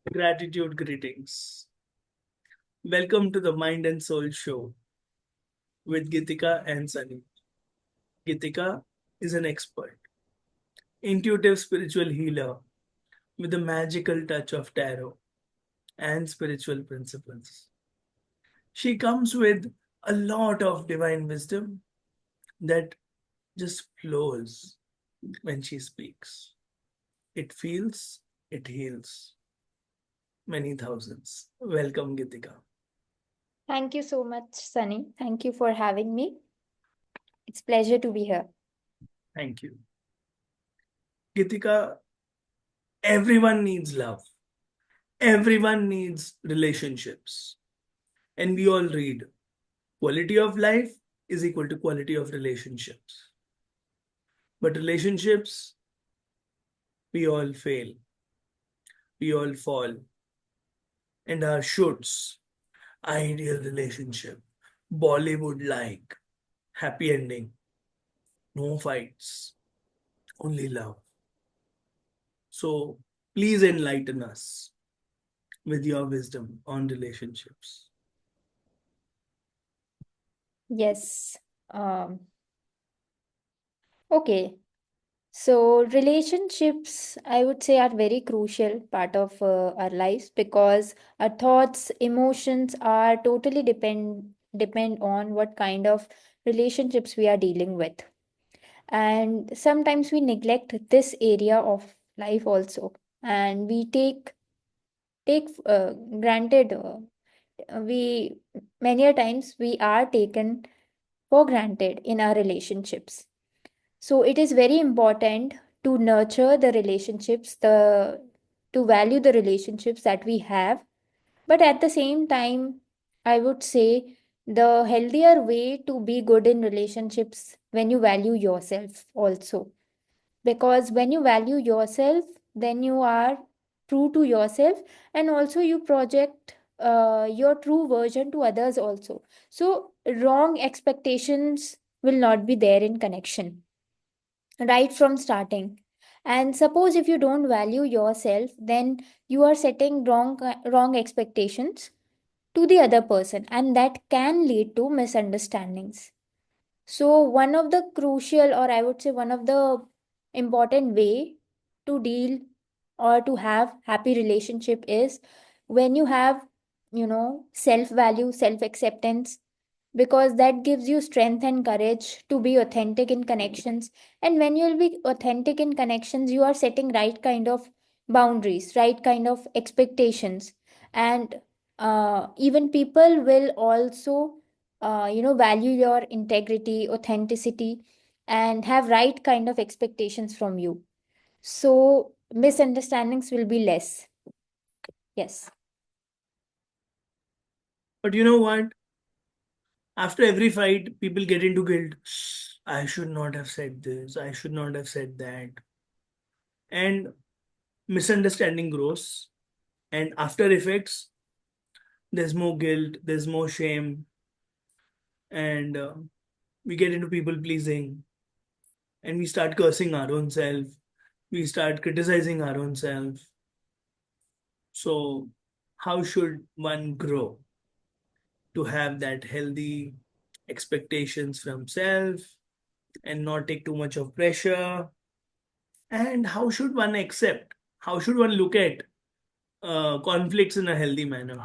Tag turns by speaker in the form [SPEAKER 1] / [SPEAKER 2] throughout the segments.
[SPEAKER 1] Gratitude greetings. Welcome to the Mind and Soul Show with Geetika and Sunny. Geetika is an expert, intuitive spiritual healer with a magical touch of tarot and spiritual principles. She comes with a lot of divine wisdom that just flows when she speaks. It feels, it heals many thousands. Welcome, Geetika.
[SPEAKER 2] Thank you so much, Sunny. Thank you for having me. It's pleasure to be here.
[SPEAKER 1] Thank you. Geetika, everyone needs love. Everyone needs relationships. And we all read quality of life is equal to quality of relationships. But relationships, we all fail, we all fall. And our shoots, ideal relationship, Bollywood like, happy ending, no fights, only love. So please enlighten us with your wisdom on relationships.
[SPEAKER 2] Yes. Um, okay. So relationships, I would say, are very crucial part of our lives because our thoughts, emotions are totally depend on what kind of relationships we are dealing with. And sometimes we neglect this area of life also, and we take granted we many a times we are taken for granted in our relationships. So it is very important to nurture the relationships, the to value the relationships that we have. But at the same time, I would say the healthier way to be good in relationships when you value yourself also, because when you value yourself, then you are true to yourself, and also you project your true version to others also. So wrong expectations will not be there in connection right from starting. And suppose if you don't value yourself, then you are setting wrong expectations to the other person, and that can lead to misunderstandings. So one of the crucial, or I would say one of the important way to deal or to have happy relationship is when you have, self value, self acceptance, because that gives you strength and courage to be authentic in connections. And when you'll be authentic in connections, you are setting right kind of boundaries, right kind of expectations, and even people will also value your integrity, authenticity, and have right kind of expectations from you. So misunderstandings will be less. Yes.
[SPEAKER 1] But you know what? After every fight, people get into guilt. I should not have said this. I should not have said that. And misunderstanding grows. And after effects, there's more guilt, there's more shame, and we get into people pleasing, and we start cursing our own self. We start criticizing our own self. So, how should one grow to have that healthy expectations from self and not take too much of pressure? And how should one accept? How should one look at conflicts in a healthy manner?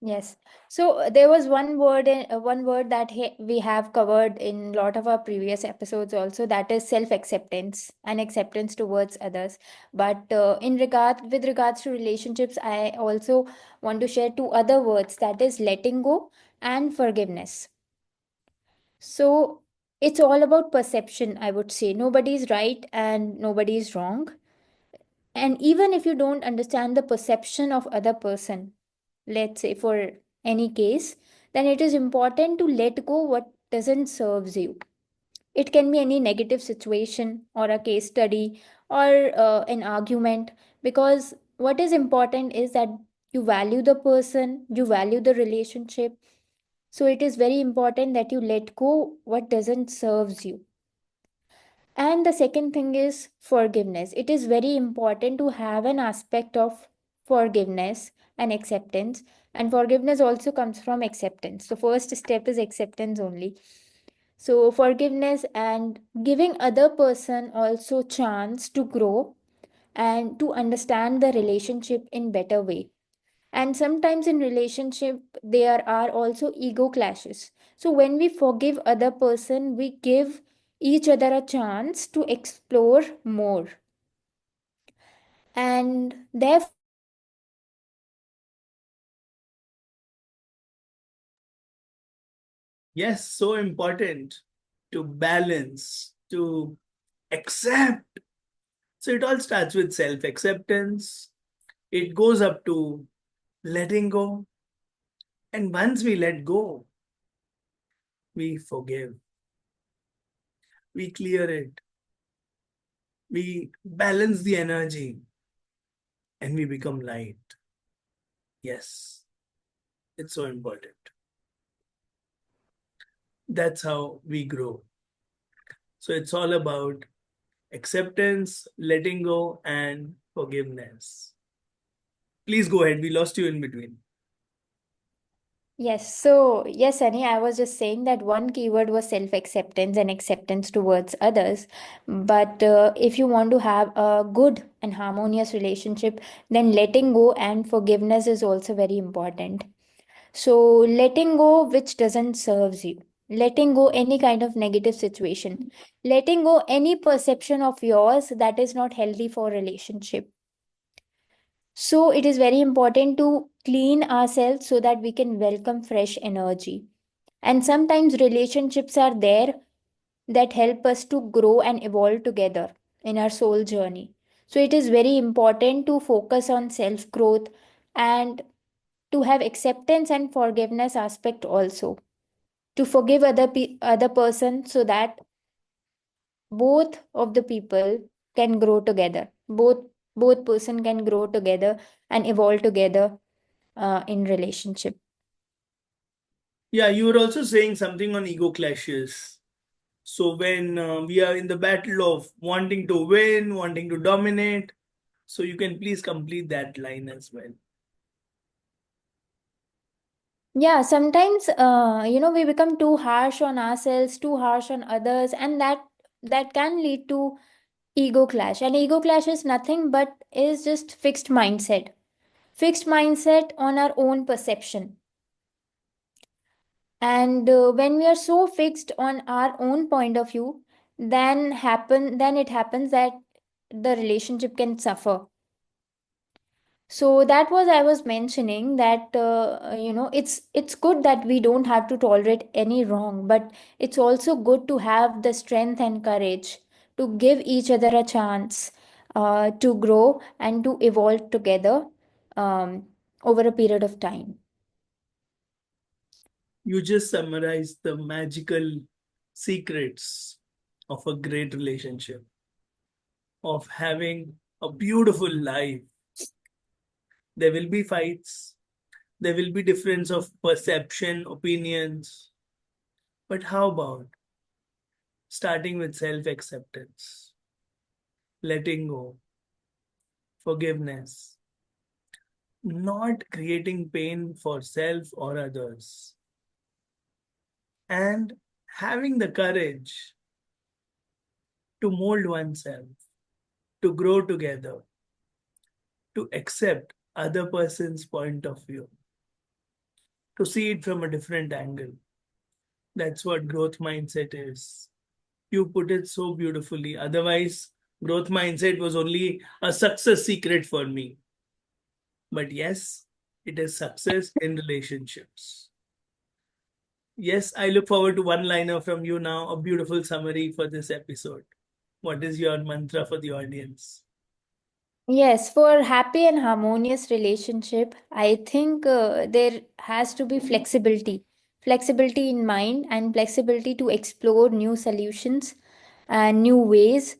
[SPEAKER 2] Yes. So there was one word that we have covered in a lot of our previous episodes also, that is self-acceptance and acceptance towards others. But with regards to relationships, I also want to share two other words, that is letting go and forgiveness. So it's all about perception, I would say. Nobody is right and nobody is wrong. And even if you don't understand the perception of other person, let's say for any case, then it is important to let go what doesn't serves you. It can be any negative situation or a case study or an argument, because what is important is that you value the person, you value the relationship. So it is very important that you let go what doesn't serves you. And the second thing is forgiveness. It is very important to have an aspect of forgiveness and acceptance. And forgiveness also comes from acceptance. The first step is acceptance only. So forgiveness and giving other person also chance to grow and to understand the relationship in better way. And sometimes in relationship there are also ego clashes. So when we forgive other person, we give each other a chance to explore more. And therefore
[SPEAKER 1] Yes, so important to balance, to accept. So it all starts with self acceptance, it goes up to letting go. And once we let go, we forgive, we clear it, we balance the energy, and we become light. Yes, it's so important. That's how we grow. So it's all about acceptance, letting go, and forgiveness. Please go ahead. We lost you in between.
[SPEAKER 2] yes, so yes, Sunny, I was just saying that one keyword was self acceptance and acceptance towards others. But if you want to have a good and harmonious relationship, then letting go and forgiveness is also very important. So letting go which doesn't serves you, letting go any kind of negative situation, letting go any perception of yours that is not healthy for relationship. So it is very important to clean ourselves so that we can welcome fresh energy. And sometimes relationships are there that help us to grow and evolve together in our soul journey. So it is very important to focus on self growth and to have acceptance and forgiveness aspect also, to forgive other person so that both of the people can grow together, both person can grow together and evolve together in relationship.
[SPEAKER 1] Yeah, you were also saying something on ego clashes. So when we are in the battle of wanting to win, wanting to dominate, so you can please complete that line as well.
[SPEAKER 2] Yeah, sometimes we become too harsh on ourselves, too harsh on others, and that can lead to ego clash. And ego clash is nothing but is just fixed mindset on our own perception. And when we are so fixed on our own point of view, then it happens that the relationship can suffer. So that was I was mentioning that it's good that we don't have to tolerate any wrong, but it's also good to have the strength and courage to give each other a chance to grow and to evolve together over a period of time.
[SPEAKER 1] You just summarized the magical secrets of a great relationship, of having a beautiful life. There will be fights, there will be difference of perception, opinions. But how about starting with self acceptance, letting go, forgiveness, not creating pain for self or others, and having the courage to mold oneself, to grow together, to accept other person's point of view, to see it from a different angle. That's what growth mindset is. You put it so beautifully. Otherwise, growth mindset was only a success secret for me. But yes, it is success in relationships. Yes, I look forward to one liner from you now, a beautiful summary for this episode. What is your mantra for the audience?
[SPEAKER 2] Yes, for happy and harmonious relationship, I think there has to be flexibility. Flexibility in mind and flexibility to explore new solutions and new ways.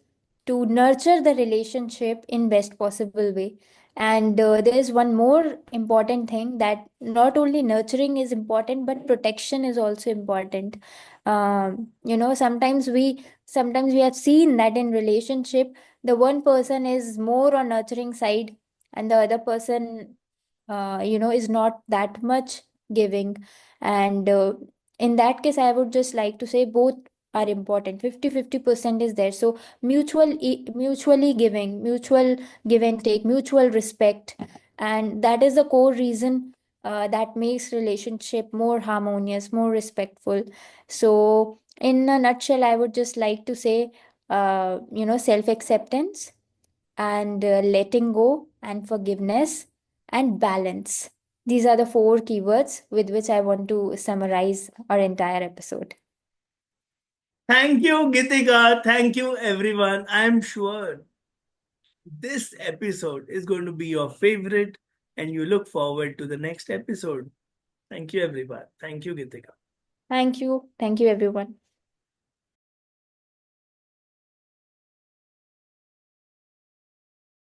[SPEAKER 2] to nurture the relationship in best possible way. And there is one more important thing, that not only nurturing is important, but protection is also important. Sometimes we have seen that in relationship, the one person is more on nurturing side, and the other person is not that much giving. And in that case, I would just like to say both are important. 50-50% is there. So mutually giving, mutual give and take, mutual respect, and that is the core reason that makes relationship more harmonious, more respectful. So in a nutshell, I would just like to say, self acceptance, and letting go, and forgiveness, and balance. These are the four keywords with which I want to summarize our entire episode.
[SPEAKER 1] Thank you, Gitika. Thank you, everyone. I'm sure this episode is going to be your favorite, and you look forward to the next episode. Thank you, everyone. Thank you, Gitika.
[SPEAKER 2] Thank you. Thank you, everyone.